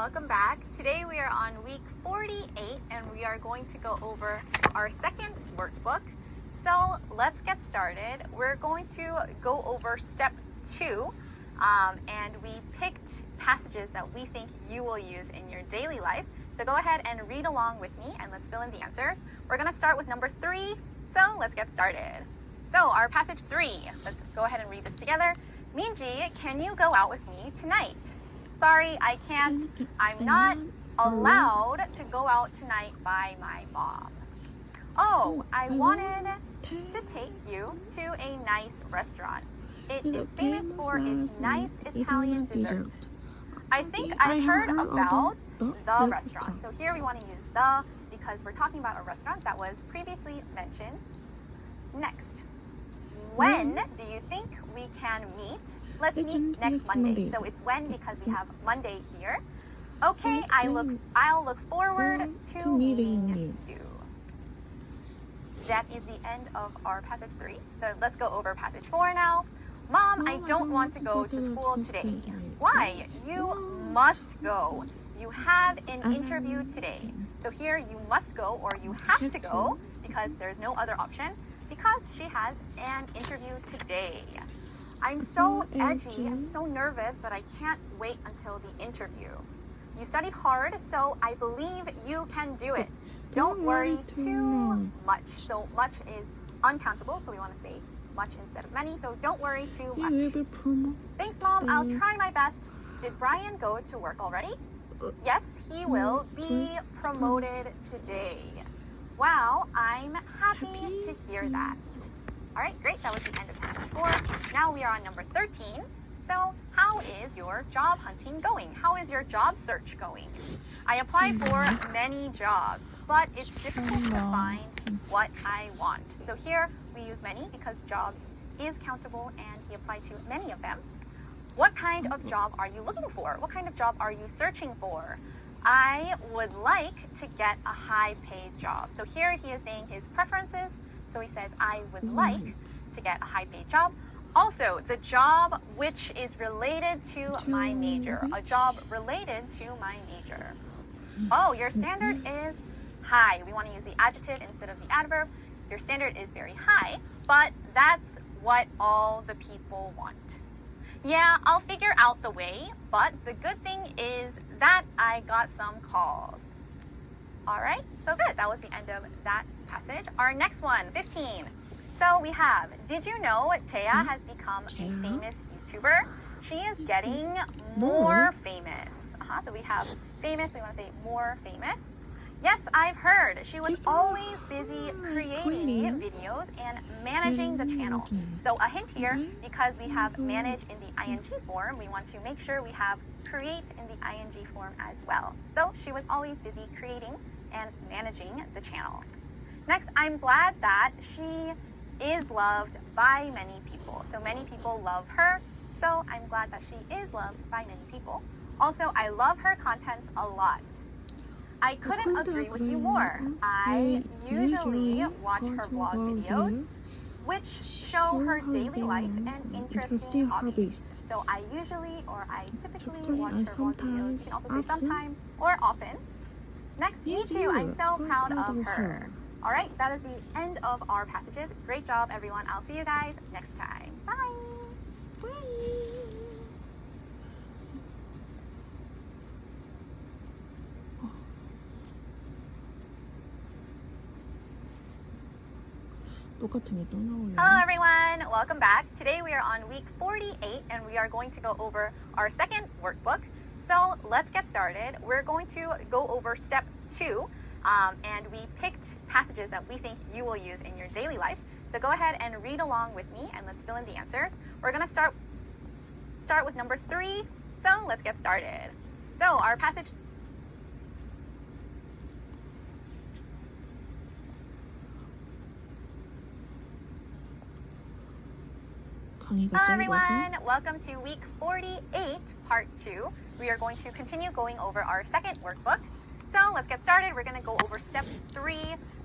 welcome back. Today we are on week 48 and we are going to go over our second workbook. So let's get started. We're going to go over step 2 and we picked passages that we think you will use in your daily life. So go ahead and read along with me and let's fill in the answers. We're going to start with number 3. So let's get started. So our passage 3, let's go ahead and read this together. Minji, can you go out with me tonight? Sorry, I can't. I'm not allowed to go out tonight by my mom. Oh, I wanted to take you to a nice restaurant. It is famous for its nice Italian dessert. I think I heard about the restaurant. So here we want to use the because we're talking about a restaurant that was previously mentioned. Next, when do you think we can meet? Let's meet next Monday. So it's when because we have Monday here. Okay, I'll look forward to meeting you. That is the end of our passage 3. So let's go over passage 4 now. Mom, I don't want to go to school today. Why? You must go. You have an interview today. So here you must go or you have to go because there's no other option because she has an interview today. I'm so edgy, I'm so nervous that I can't wait until the interview. You studied hard, so I believe you can do it. Don't worry too much. So much is uncountable, so we want to say much instead of many. So don't worry too much. Thanks, Mom. I'll try my best. Did Brian go to work already? Yes, he will be promoted today. Wow, I'm happy to hear that. All right, great. That was the end of passage 4. Now we are on number 13. So how is your job hunting going? How is your job search going? I applied for many jobs, but it's difficult to find what I want. So here we use many because jobs is countable and he applied to many of them. What kind of job are you looking for? What kind of job are you searching for? I would like to get a high-paid job. So here he is saying his preferences. So he says, I would like to get a high-paid job. Also, the job which is related to my major. A job related to my major. Oh, your standard is high. We want to use the adjective instead of the adverb. Your standard is very high, but that's what all the people want. Yeah, I'll figure out the way, but the good thing is that I got some calls. All right, so good. That was the end of that passage. Our next one, 15. So we have, did you know Taya has become a famous YouTuber? She is getting more famous. So we have famous, we want to say more famous. Yes, I've heard. She was always busy creating videos and managing the channel. So a hint here, because we have manage in the ing form, we want to make sure we have create in the ing form as well. So she was always busy creating and managing the channel. Next, I'm glad that she is loved by many people. So many people love her. So I'm glad that she is loved by many people. Also, I love her contents a lot. I couldn't agree with you more. I usually watch her vlog videos, which show her daily life and interesting hobbies. So I usually or I typically watch her vlog videos. You can also say sometimes or often. Next, me too. I'm so proud of her. All right, that is the end of our passages. Great job, everyone. I'll see you guys next time. Bye. Bye. Hello everyone, welcome back. Today we are on week 48 and we are going to go over our second workbook. So let's get started. We're going to go over step 2 and we picked passages that we think you will use in your daily life. So go ahead and read along with me and let's fill in the answers. We're going to start with number 3. So let's get started. So our passage Hello everyone, welcome to week 48, part 2. We are going to continue going over our second workbook. So let's get started. We're going to go over step 3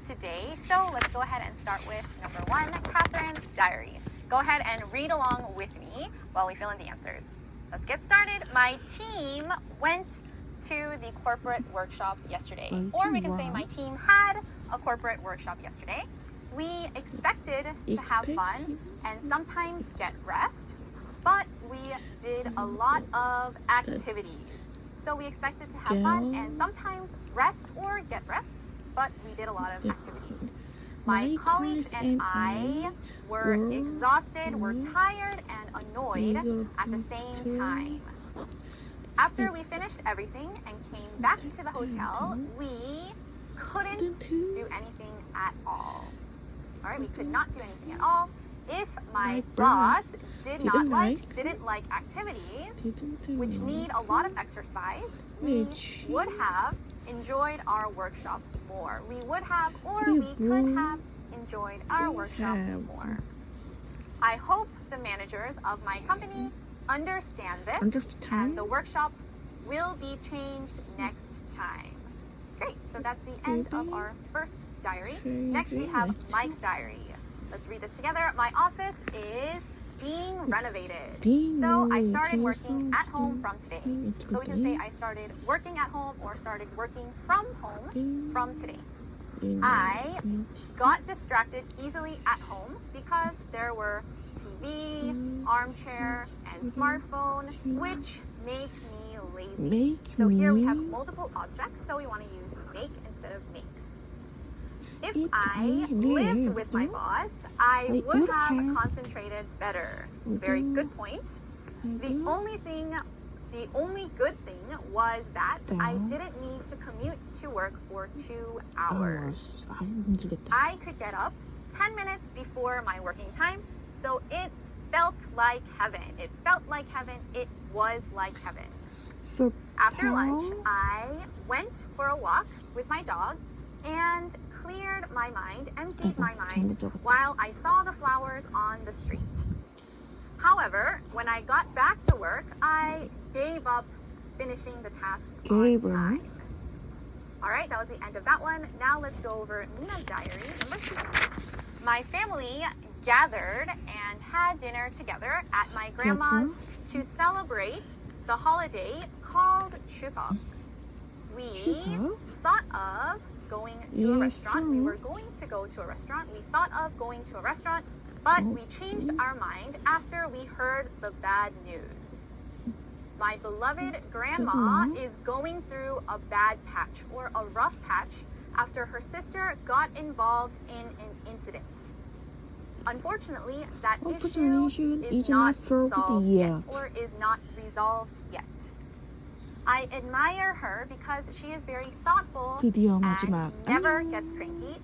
today. So let's go ahead and start with number 1, Catherine's diary. Go ahead and read along with me while we fill in the answers. Let's get started. My team went to the corporate workshop yesterday. Or we can say my team had a corporate workshop yesterday. We expected to have fun and sometimes get rest, but we did a lot of activities. So we expected to have fun and sometimes rest or get rest, but we did a lot of activities. My colleagues and I were exhausted, were tired and annoyed at the same time. After we finished everything and came back to the hotel, we couldn't do anything at all. All right, we could not do anything at all. If my boss didn't like activities, which need a lot of exercise, we would have enjoyed our workshop more. We would have, or we could have enjoyed our workshop more. I hope the managers of my company understand this, and the workshop will be changed next time. Great, so that's the end of our first diary. Next we have Mike's diary. Let's read this together. My office is being renovated. So I started working at home from today. So we can say I started working at home or started working from home from today. I got distracted easily at home because there were TV, armchair, and smartphone, which make me lazy. So here we have multiple objects, so we want to use make instead of makes. If I lived with my boss, I would have concentrated better. It's a very good point. The only good thing was that I didn't need to commute to work for 2 hours. I could get up 10 minutes before my working time, so it felt like heaven. It felt like heaven. It was like heaven. After lunch, I went for a walk with my dog and cleared my mind, emptied my mind, while I saw the flowers on the street. However, when I got back to work, I gave up finishing the tasks on time. All right, that was the end of that one. Now let's go over Nina's diary, number 2. My family gathered and had dinner together at my grandma's to celebrate the holiday called Chuseok. We thought of going to a restaurant. We were going to go to a restaurant. We thought of going to a restaurant, but we changed our mind after we heard the bad news. My beloved grandma is going through a bad patch or a rough patch after her sister got involved in an incident. Unfortunately, that issue is not solved yet or is not resolved yet. I admire her because she is very thoughtful and never gets cranky